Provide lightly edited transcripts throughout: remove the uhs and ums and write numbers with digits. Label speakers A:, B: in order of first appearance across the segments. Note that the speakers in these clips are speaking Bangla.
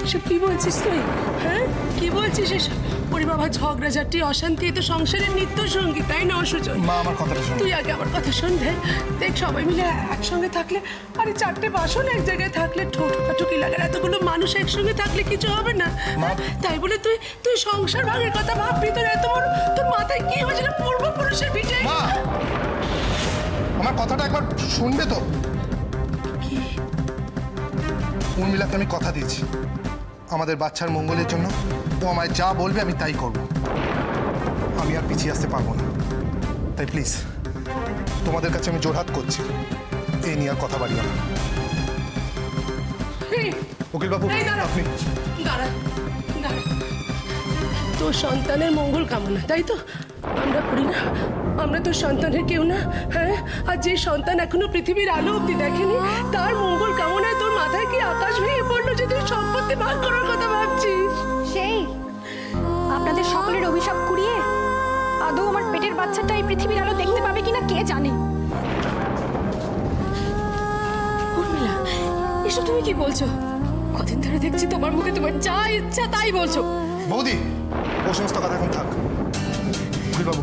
A: এসব কি বলছিস তুই? হ্যাঁ, কি বলছিস এসব? ওরে বাবা, ঝগড়াঝাটি অশান্তি তো সংসারের নিত্য সঙ্গী, তাই না সুজন?
B: মা আমার কথাটা শোন।
A: তুই আগে আমার কথা শোন। দেখ সবাই মিলে একসঙ্গে থাকলে, আরে চারটে বাসন এক জায়গায় থাকলে ঠোকাঠুকি লাগে, এতগুলো মানুষ একসঙ্গে থাকলে কিছু হবে না। তাই বলে তুই সংসার ভাগের কথা ভাববি? তোর এত বড়, তোর মাথায় কি হয়েছিল? পূর্বপুরুষের ভিটে।
B: মা আমার কথাটা একবার শুনবে তো? উর্মিলাকে আমি কথা দিয়েছি আমাদের বাচ্চার মঙ্গলের জন্য ও আমায় যা বলবে আমি তাই করব। আমি আর পিছিয়ে আসতে পারবো না। তাই প্লিজ তোমাদের কাছে আমি জোরহাত করছি, এই নিয়ে আর কথা বাড়িও না। উকিল বাবু আপনি
A: দাঁড়া। তোর সন্তানের মঙ্গল কামনা, তাই তো? আমরা করি না? আমরা তোর সন্তানের কেউ না? হ্যাঁ, আর যে সন্তান এখনো পৃথিবীর আলো অব্দি দেখেনি, তার মঙ্গল কামনায় তোর মাথায় কি আকাশ ভেঙে পড়লো যে তুই সম্পত্তি ভাগ করার কথা ভাবছিস?
C: সেই আপনাদের সকলের অভিশাপ কুড়িয়ে আদৌ আমার পেটের বাচ্চাটা এই পৃথিবীর আলো দেখতে পাবে কিনা কে জানে।
A: উর্মিলা, এসব তুমি কি বলছো? কদিন ধরে দেখছি তোমার মুখে তোমার যা ইচ্ছা তাই বলছো।
B: বৌদি ও সমস্ত কথা এখন থাক। উকিল বাবু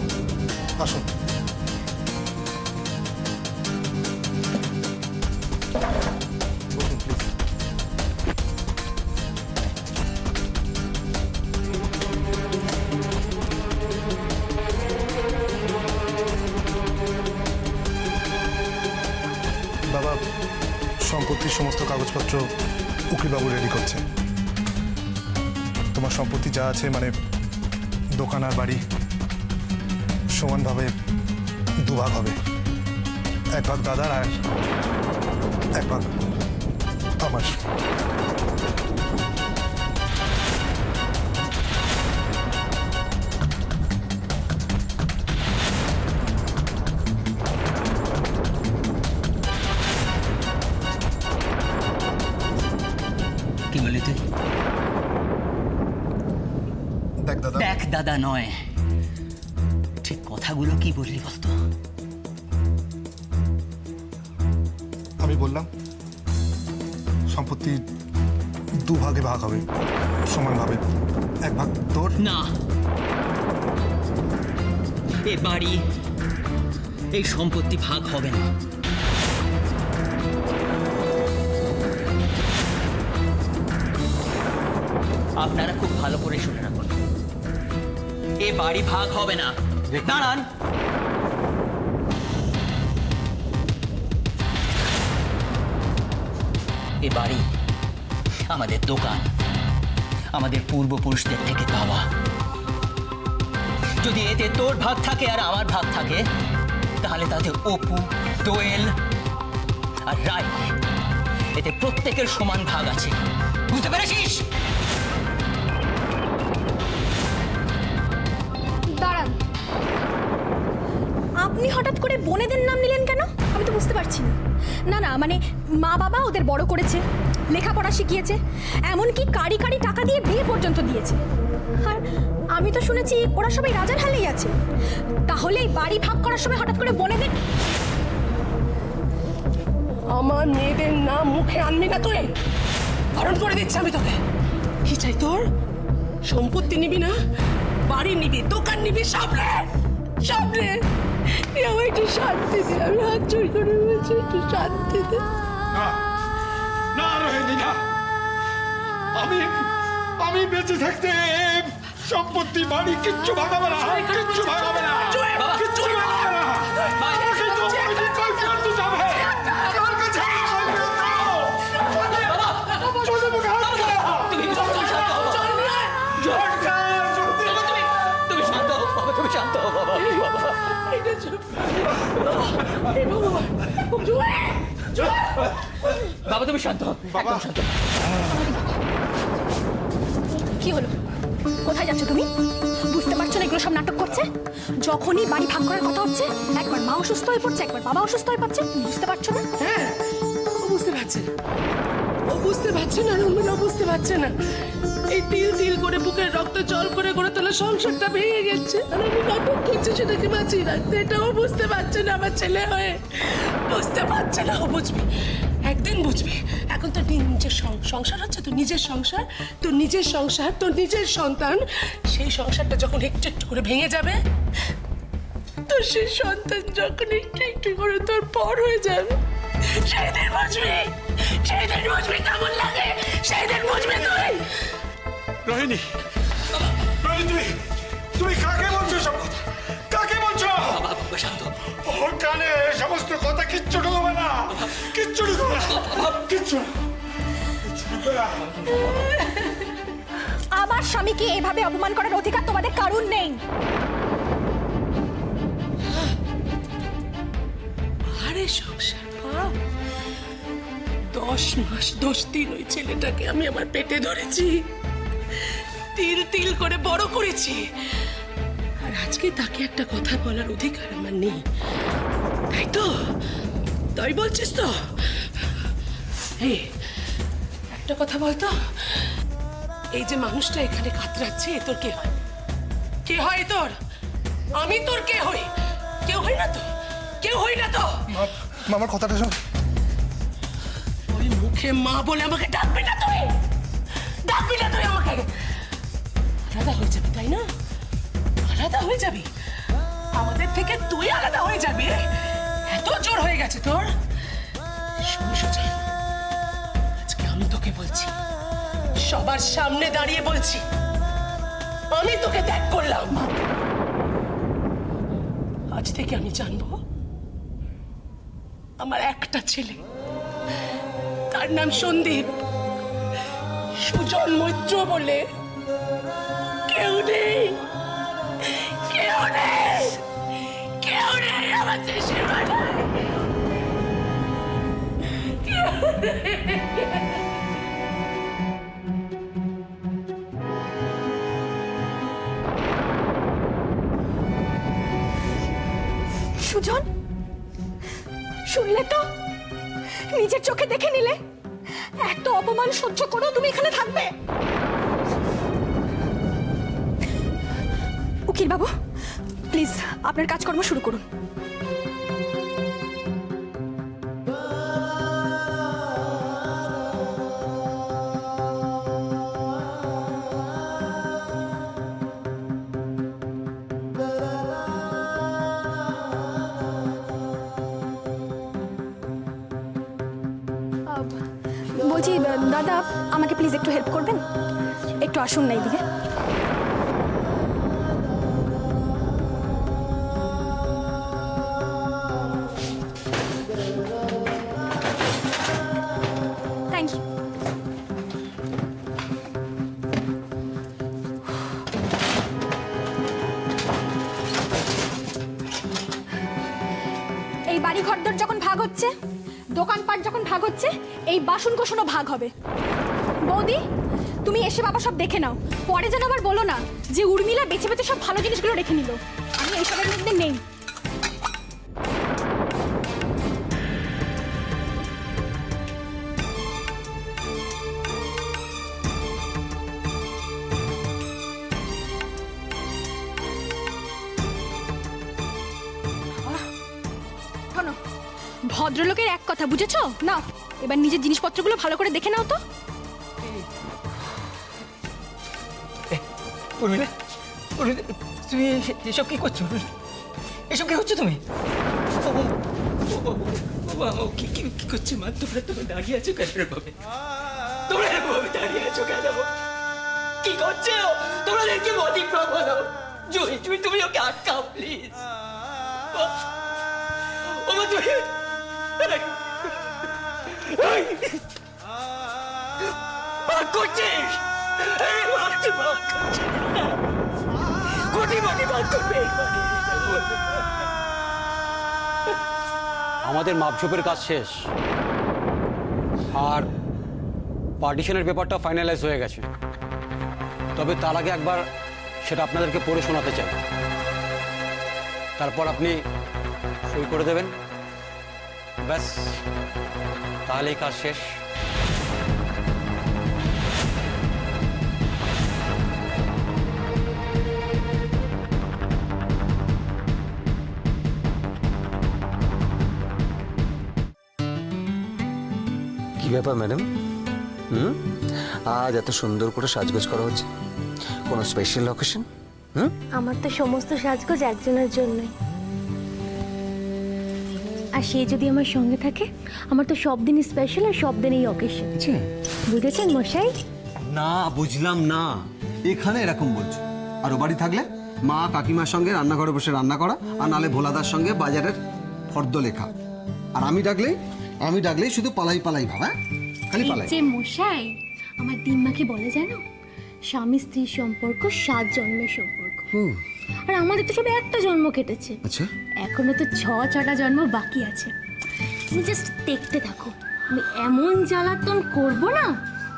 B: আসুন। বাবা, সম্পত্তির সমস্ত কাগজপত্র উকিলবাবু রেডি করছে। তোমার সম্পত্তি যা আছে, মানে দোকান আর বাড়ি, সমানভাবে দুভাগ হবে। এক ভাগ দাদার আর এক ভাগ আমার।
D: কি বলি তুই?
B: দেখ দাদা,
D: দেখ দাদা নয়, ঠিক কথাগুলো কি বললি বলতো?
B: আমি বললাম সম্পত্তি দুভাগে ভাগ হবে সমানভাবে। এক ভাগ তোর।
D: না, এ বাড়ি, এই সম্পত্তি ভাগ হবে না। আপনারা খুব ভালো করে শুনে রাখুন, এ বাড়ি ভাগ হবে না। দাঁড়ান, এ বাড়ি আমাদের দোকান, আমাদের পূর্বপুরুষদের থেকে পাওয়া। যদি এতে তোর ভাগ থাকে আর আমার ভাগ থাকে, তাহলে তাতে অপু, দোয়েল আর রায়, এতে প্রত্যেকের সমান ভাগ আছে। বুঝতে পেরেছিস?
C: দাঁড়ান, আপনি হঠাৎ করে বোনেদের নাম নিলেন কেন? আমি তো বুঝতে পারছি না। না না, মানে মা বাবা ওদের বড় করেছে, লেখাপড়া শিখিয়েছে, এমনকি কারি কারি টাকা দিয়ে বিয়ে পর্যন্ত দিয়েছে। আর আমি তো শুনেছি ওরা সবাই রাজার হালেই আছে। তাহলে এই বাড়ি ভাগ করার সময় হঠাৎ করে বোনেদের...
A: আমার মেয়েদের নাম মুখে আনবি না তুই, বারণ করে দিচ্ছি আমি তোকে। কি চাই তোর? সম্পত্তি নিবি না, বাড়ি নিবি, দোকান নিবি, সব রে, সব রে। আমায় একটু শান্তি দে, আমি হাত জোর করে বলছি, একটু শান্তি দে।
E: না রোহিণী না, আমি বেঁচে থাকতে সম্পত্তি বাড়ি কিচ্ছু ভাগাবে না, কিচ্ছু ভাগাবে না, কিচ্ছু ভাগাবে না। আমাকে তো ওই কৈফিয়ত দিতে হবে। আমার কাছে চলে মুখে হাত দে।
D: তুমি শান্ত হও বাবা, তুমি শান্ত হও বাবা। বাবা তুমি শান্ত হও, একদম শান্ত হও।
C: কি হলো? কোথায় যাচ্ছ তুমি? বুঝতে পারছো না এগুলো সব নাটক করছে? যখনই বাড়ি ভাগ করার কথা হচ্ছে, একবার মা অসুস্থ হয়ে পড়ছে, একবার বাবা অসুস্থ হয়ে পড়ছে। বুঝতে পারছো না?
A: হ্যাঁ, ও বুঝতে পারছে না, ও বুঝতে পারছে না, রুমিনা বুঝতে পারছে না। এই তিল তিল করে বুকের রক্ত জল করে গড়ে তোলা সংসারটা ভেঙে গেছে, আর আমি নাটক করছি সেটাকে বাঁচিয়ে রাখতে। এটাও বুঝতে পারছে না আমার ছেলে হয়ে, বুঝতে পারছে না। ও বুঝবে, একদিন বুঝবি। এখন তো নিজের সংসার হচ্ছে, তো নিজের সংসার, তোর নিজের সংসার, তোর নিজের সন্তান, সেই সংসারটা যখন একটু একটু করে ভেঙে যাবে, তোর সেই সন্তান যখন একটু একটু করে তোর পর হয়ে যাবে, সেদিন বুঝবি, সেদিন বুঝবি কেমন লাগে, সেদিন বুঝবি তুই।
E: রোহিণী, রোহিণী, তুমি কাকে বলছো সব কথা? কাকে বলছো?
D: বাবা শান্ত।
E: ওর কানে সমস্ত কথা কিচ্ছু ঢুকবে না, কিচ্ছু ঢুকবে না, কিচ্ছু না।
C: আমার স্বামীকে এভাবে অপমান করার অধিকার তোমাদের কারণ নেই।
A: আরে সংসার মা, 10 মাস 10 দিন ওই ছেলেটাকে আমি আমার পেটে ধরেছি, তিল তিল করে বড় করেছি, আর আজকে তাকে একটা কথা বলার অধিকার আমার নেই, তাই তো? তাই বলছিস তো? এই একটা কথা বলতো, এই যে মানুষটা এখানে কাতরাচ্ছে, এ তোর কে হয়? কে হয় তোর? আমি তোর কে হই? কেউ হই না তো, কেউ হই না তো।
B: আমার কথাটা শোন।
A: ওই মুখে মা বলে আমাকে ডাকবি না তুই, ডাকবি না তুই আমাকে। আলাদা হয়ে যাবি তাই না? আলাদা হয়ে যাবি, আমাদের থেকে তুই আলাদা হয়ে যাবি? এত জোর হয়ে গেছে তোর? শোন সুজন, আজকে আমি তোকে বলছি, সবার সামনে দাঁড়িয়ে বলছি, আমি তোকে ত্যাগ করলাম। আজ থেকে আমি জানবো আমার একটা ছেলে, তার নাম সন্দীপ, সুজন মৈত্র বলে কেউ নেই, কেউ নেই, কেউ নেই আমার দেশের বাড়ি।
C: সুজন, শুনলে তো? নিজের চোখে দেখে নিলে? এত অপমান সহ্য করেও তুমি এখানে থাকবে? উকিল বাবু, প্লিজ আপনার কাজকর্ম শুরু করুন। বলছি দাদা, আমাকে প্লিজ একটু হেল্প করবেন? একটু আসুন না এইদিকে। Thank you. এই বাড়ি ঘরদোর যখন ভাগ হচ্ছে, দোকানপাট যখন ভাগ হচ্ছে, এই বাসন কোসনও ভাগ হবে। বৌদি, তুমি এসে বাবা সব দেখে নাও, পরে যেন আবার বলো না যে উর্মিলা বেছে বেছে সব ভালো জিনিসগুলো রেখে নিল। আমি এইসবের মধ্যে নেই। শোনো, ভদ্রলোকের এক কথা বুঝেছো না? এবার নিজের জিনিসপত্রগুলো ভালো করে দেখে নাও তো।
D: উর্মিলা, উর্মিলা, তুমি এসব কি করছো? এসব কি হচ্ছে তুমি? কি কি কি করছে মা? তোমরা তুমি দাঁড়িয়ে আছো কেন ভাবে? তোমরা এভাবে দাঁড়িয়ে আছো কেন? কি করছো তোমরা? দেখে অতিক্রম হলো। জুই, জুই, তুমি ওকে আটকাও প্লিজ। ও মা, জুই, ভাগ করছিস?
F: আমাদের মাপঝোপের কাজ শেষ আর পার্টিশনের ব্যাপারটা ফাইনালাইজ হয়ে গেছে। তবে তার আগে একবার সেটা আপনাদেরকে পড়ে শোনাতে চাই, তারপর আপনি সই করে দেবেন, ব্যাস তাহলেই কাজ শেষ।
G: কি ব্যাপার ম্যাডাম? আজ এত সুন্দর করে সাজগোজ করা হচ্ছে, কোনো স্পেশাল অকেশন?
C: আমার তো সমস্ত সাজগোজ একজনের জন্যই, আর সে যদি আমার সঙ্গে থাকে আমার তো সব দিনই স্পেশাল আর সব দিনই অকেশন। বুঝেছেন মশাই?
F: না, বুঝলাম না। এখানে এরকম বলছো, আর ও বাড়ি থাকলে মা কাকিমার সঙ্গে রান্নাঘরে বসে রান্না করা, আর নালে ভোলাদার সঙ্গে বাজারের ফর্দ লেখা। আর আমি ডাকলেই শুধু পালাই পালাই ভাবা, খালি পালাই।
C: যে মশাই আমার দিম্মাকে বলে জানো, স্বামী স্ত্রীর সম্পর্ক 7 জন্মের সম্পর্ক। আর আমাদের তো সবে একটা জন্ম কেটেছে,
F: আচ্ছা,
C: এখনো তো 6-6টা জন্ম বাকি আছে। তুমি জাস্ট দেখতে থাকো, আমি এমন জ্বালাতন করব না,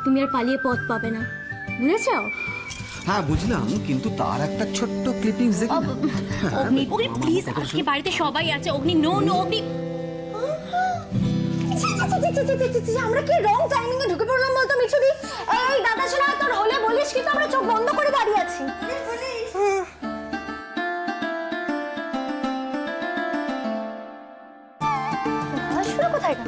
C: তুমি আর পালিয়ে পথ পাবে না, বুঝেছো?
F: হ্যাঁ বুঝলাম, কিন্তু তার একটা ছোট্ট ক্লিপিংস দেখি না?
C: অগ্নি প্লিজ, আজকে বাড়িতে সবাই আছে। অগ্নি নো অগ্নি, আমরা কি রং টাইমিং এ ঢুকে পড়লাম বলতো মিঠুদি? এই দাদা শোনা, তোর হলে বলিস, কিন্তু আমরা চোখ বন্ধ করে দাঁড়িয়ে আছি।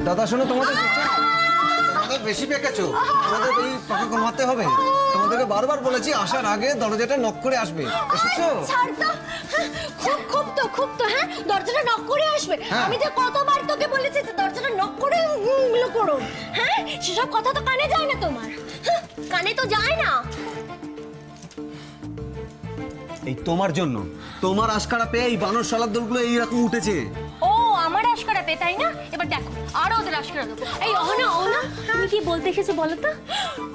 F: দাদা শোনো, তোমাদের বেশি পেকেছো, তোমাদের এই পাকা ঘুমাতে হবে। তোমাদেরকে বারবার বলেছি আসার আগে দরজাটা নক করে আসবে, এসেছো?
C: ছাড় তো, খুব তো হ্যাঁ, দরজাটা নক করে আসবে। আমি যে কতবার তোকে বলেছি যে দরজাটা নক করে গুলো করো, হ্যাঁ? সেসব কথা তো কানে যায় না তোমার, কানে তো যায় না।
F: এই তোমার জন্য, তোমার আশকারা পেয়ে এই বানর শালার দৌড়গুলো এইরকম উঠেছে।
C: ও আমার আশকারা পে, তাই না? এবার দেখো আরো ওদের আশকারা দেবো। এই অহনা, তুমি কি বলতে এসেছো বলো তো?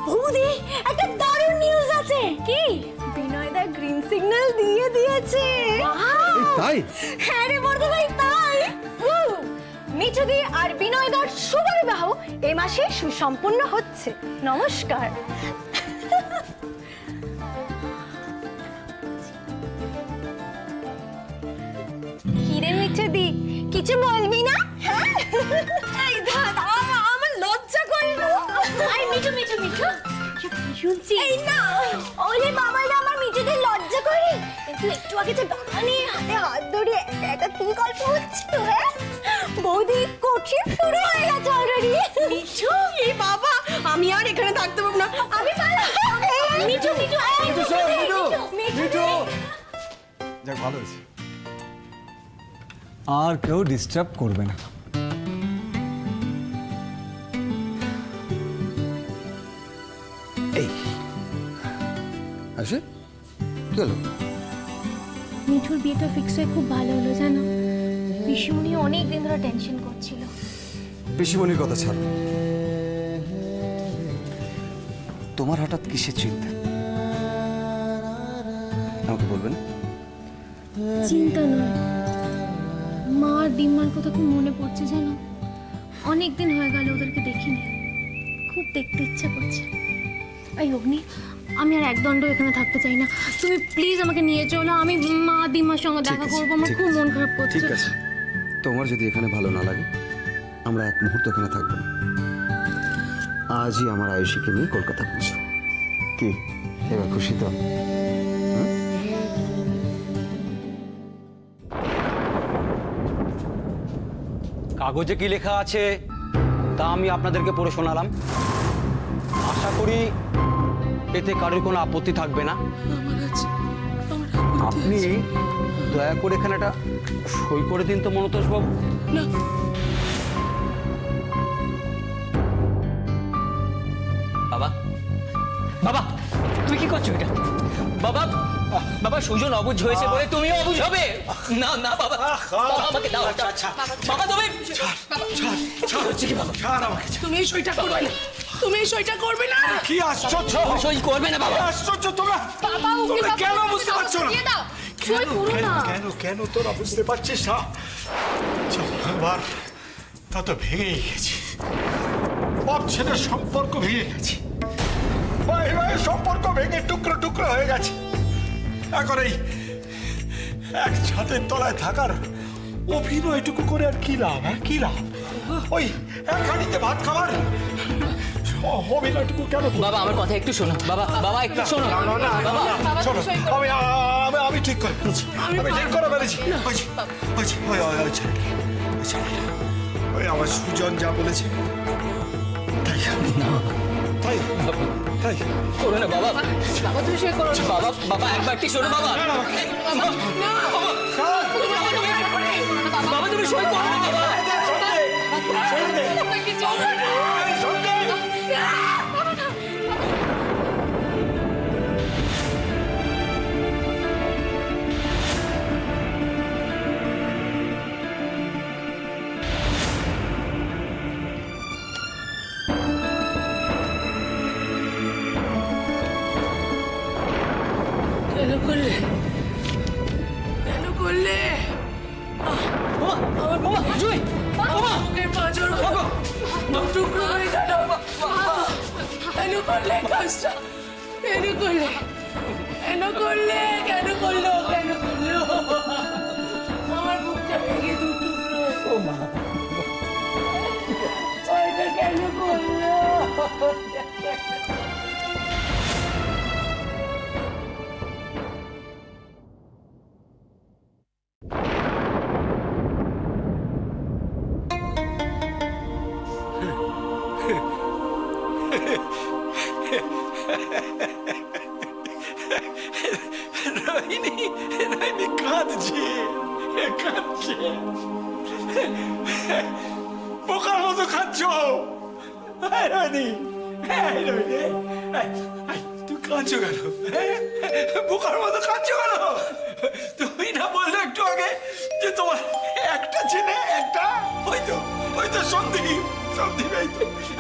C: বৌদি, একটা দারুণ নিউজ আছে। কি? বিনয়দা গ্রিন সিগন্যাল দিয়ে দিয়েছে।
F: তাই?
C: হ্যাঁ রে বর্দা ভাই, তাই। মিঠুদি আর বিনয়দার শুভ বিবাহ এই মাসে সুসম্পন্ন হচ্ছে। নমস্কার। কিরে মিঠুদি, কিছু বলবি না? এই দাদা, আমার লজ্জা করে না। আই মিঠু শুনছি। এই না, ওলে বাবা না, আমার মিঠুদের লজ্জা করে। কিন্তু একটু আগে যে বাবা নিয়ে হাতে হাত ধরিয়ে এটা কি গল্প হচ্ছে? হ্যাঁ বৌদি, কঠিন শুরু হয়ে গেছে অলরেডি। মিঠু, এই বাবা, আমি আর এখানে থাকতে পারবো না, আমি পালাবো। মিঠু
E: যাক, ভালো হয়েছে।
H: আর কেউ ডিস্টার্ব করবে না।
F: এই আসে কি হলো?
C: মিঠুর বিয়েটা ফিক্স হয়ে খুব ভালো হলো জানো। পিসিমণি অনেক দিন ধরে টেনশন করছিল।
H: পিসিমণির কথা ছাড়ো,
F: তোমার হঠাৎ কিসের চিন্তা আমাকে বলবেন?
C: চিন্তা নয়, মা আর দিম্মার কথা খুব মনে পড়ছে জানো। অনেক দিন হয়ে গেল ওদেরকে দেখিনি, খুব দেখতে ইচ্ছা করছে। এই অগ্নি, আমি আর একদণ্ড এখানে থাকতে চাই না, তুমি প্লিজ আমাকে নিয়ে চলো। আমি মা দিম্মার সঙ্গে দেখা করবো, আমার খুব মন খারাপ করছে।
F: ঠিক আছে, তোমার যদি এখানে ভালো না লাগে আমরা এক মুহূর্ত এখানে থাকবো না। আজই আমার আয়ুষীকে নিয়ে কলকাতা পৌঁছো। কি এবার খুশি তো? কাগজে কি লেখা আছে তা আমি আপনাদেরকে পড়ে শোনালাম। আশা করি এতে কারোর কোনো আপত্তি থাকবে না। আপনি দয়া করে এখানে একটা সই করে দিন তো মনতোষ বাবু।
D: বাবা, বাবা, তুমি কি করছো এটা? বাবা, বাবা, সুজন অবুঝ হয়েছে বলে তুমিও অবুঝ হবে না? না বাবা, বাবা আমাকে দাও। বাবা তুমি হচ্ছে কি বাবা?
A: তুমি এই সইটা করবে না, তুমি এই সইটা করবে না।
E: কি আশ্চর্য!
D: সই করবে না বাবা।
E: আশ্চর্য তোমরা!
C: বাবা, ওকে
E: তোমরা কেন বুঝতে পারছো না?
C: দিয়ে দাও, সই করো না।
E: কেন তোরা বুঝতে পারছিস না? ভাঙবার তা তো ভেঙেই গেছি। বাপ ছেলের সম্পর্ক ভেঙে গেছে, ভাই ভাইয়ের সম্পর্ক ভেঙে টুকরো টুকরো হয়ে গেছে। এখন এই এক ছাদের তলায় থাকার অভিনয়টুকু করে আর কি লাভ? হ্যাঁ, কি লাভ? ওই এক হাঁড়িতে ভাত খাবার অভিনয়টুকু কেন?
D: বাবা আমার কথা একটু শোনো। বাবা, বাবা একটু শোনো। বাবা,
E: শোনো, আমি ঠিক করে ফেলেছি, আমি ঠিক করে ফেলেছি। ওই আমার সুজন যা বলেছে তাই তাই তাই
D: করো না বাবা,
A: বাবা তুমি শুয়ে করো না।
D: বাবা বাবা একবার কি শোনো বাবা, বাবা তুমি সই করো না বাবা।
A: কিছু হবে না। কেন করলে, কেন করলে? আমার
D: বাবা জুই, বাবা
A: বুকের পাঁজর টুকরো হয়ে গেল। কেন করলে কাজটা? কেন করলে, কেন করলে, কেন করলো, কেন করলো? আমার বুকটা ভেঙে দু টুকরো। এটা কেন করলো?
E: রোহিণী রোহিণী কাঁদছে কাঁদছে, বোকার মতো খাচ্ছ। রোহিণী রোহিণী তুই কাঁদছো কেন? বোকার মতো কাঁদছো কেন? তুমি না বললে একটু আগে যে তোমার একটা ছেলে, একটা ওই তো সন্দীপ সন্দীপ,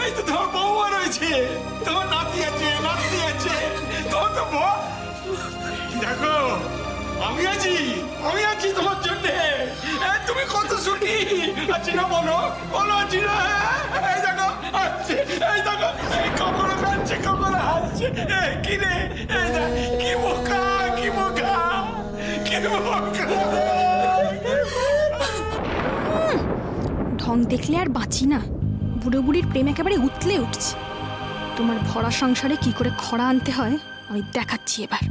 E: এই তো তোমার বউমা রয়েছে, তোমার নাতি আছে নাতি আছে, তোমার তো বউ। দেখো আমি আছি তোমার জন্য। তুমি কত সুখী আছি না, বলো বলো আছি না? এই দেখো আসছে, এই দেখো এই কখনো কাঁদছে কখনো হাসছে। কি রে, কি বোকা কি বোকা কি বোকা।
C: ঢং দেখলে আর বাঁচি না, বুড়ো বুড়ির প্রেম একেবারে উতলে উঠছে। তোমার ভরা সংসারে কি করে খরা আনতে হয় আমি দেখাচ্ছি এবার।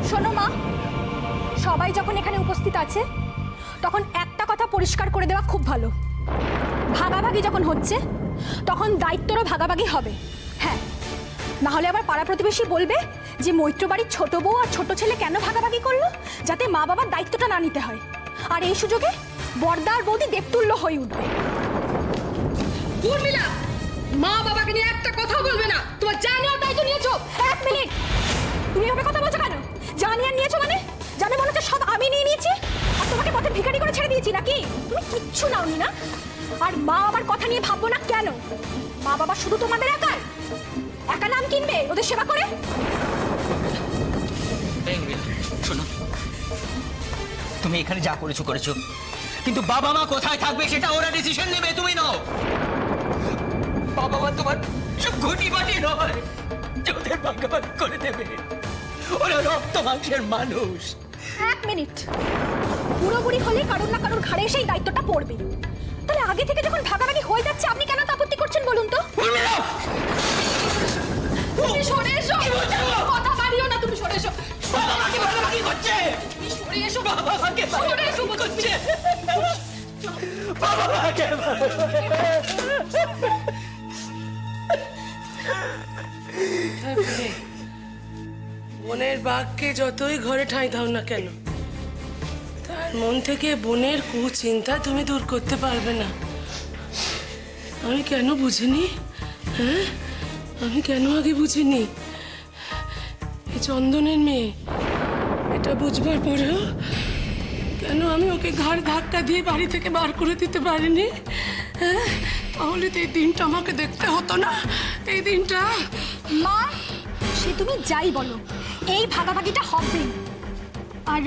C: শোনো মা, সবাই যখন এখানে উপস্থিত আছে তখন একটা কথা পরিষ্কার করে দেওয়া খুব ভালো, ভাগাভাগি যখন হচ্ছে তখন দায়িত্বরও ভাগাভাগি হবে। হ্যাঁ, না হলে আবার পাড়া প্রতিবেশী বলবে যে মৈত্র বাড়ির ছোট বউ আর ছোট ছেলে কেন ভাগাভাগি করলো, যাতে মা বাবার দায়িত্বটা না নিতে হয়। আর এই সুযোগে বর্দা আর বৌদি দেবতুল্য হয়ে উঠবে।
A: উর্মিলা, মা বাবাকে নিয়ে একটা কথা বলবে না। তোমার যা নেওয়ার দায়িত্ব নিয়েছো।
C: এক মিনিট, তুমি এভাবে কথা বলছো কেন? জানিয়ে নিয়েছো মানে? জানে মনে হচ্ছে সব আমি নিয়ে নিয়েছি আর তোমাকে পথে ভিখারি করে ছেড়ে দিয়েছি নাকি? তুমি কিচ্ছু নাওনি না। আর মা বাবার কথা নিয়ে ভাববো না কেন? মা বাবা শুধু তোমাদের একার, একা নাম কিনবে ওদের সেবা করে?
D: শোনো, তুমি এখানে যা করেছো করেছো, কিন্তু বাবা মা কোথায় থাকবে সেটা ওরা ডিসিশন নেবে, তুমি নাও। বাবা মা তোমার সব ঘটি বাটি নয় যে ওদের ভাগাভাগ করে দেবে। ওরা রক্ত মাংসের মানুষ।
C: এক মিনিট, বুড়ো বুড়ি হলে কারোর না কারোর ঘাড়ে সেই দায়িত্বটা পড়বে। তাহলে আগে থেকে যখন ভাগাভাগি হয়ে যাচ্ছে আপনি কেন আপত্তি করছেন বলুন তো?
A: তুমি সরে এসো, কথা বাড়িও না। তুমি সরে এসো।
D: বাবা মাকে ভাগাভাগি করছে,
A: তুমি সরে এসো।
D: বাবা মাকে
A: সরে এসো
D: করছে, বাবা মাকে
A: বোনের বাঘকে যতই ঘরে ঠাঁই দাও না কেন, তার মন থেকে বোনের কুচিন্তা তুমি দূর করতে পারবে না। আমি কেন বুঝিনি? হ্যাঁ, আমি কেন আগে বুঝিনি? এই চন্দনের মেয়ে, এটা বুঝবার পরেও কেন আমি ওকে ঘাড় ধাক্কা দিয়ে বাড়ি থেকে বার করে দিতে পারিনি? হ্যাঁ, তাহলে তো এই দিনটা আমাকে দেখতে হতো না। এই দিনটা
C: মা, সে তুমি যাই বলো, এই ভাগাভাগিটা হবেই। আর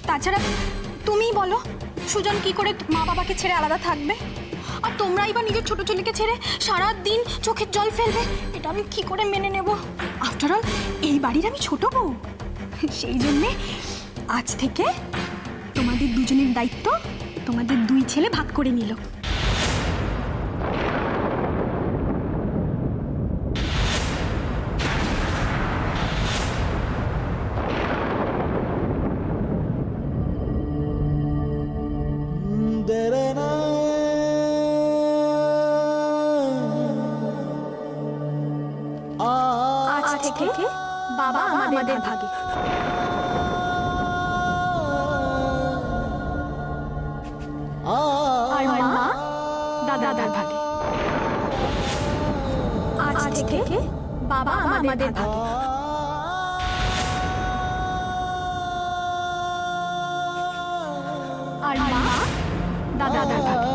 C: তাছাড়া তুমি বলো, সুজন কি করে মা বাবাকে ছেড়ে আলাদা থাকবে? আর তোমরাই বা নিজের ছোট ছেলেকে ছেড়ে সারা দিন চোখের জল ফেলবে, এটা আমি কি করে মেনে নেব? আফটার অল এই বাড়ির আমি ছোট বউ। সেই জন্যে আজ থেকে তোমাদের দুজনের দায়িত্ব তোমাদের দুই ছেলে ভাগ করে নিল। থেকে বাবা আমাদের ভাগে। আর মা দাদার ভাগে। আজ থেকে বাবা আমাদের ভাগে। আর মা দাদার ভাগে।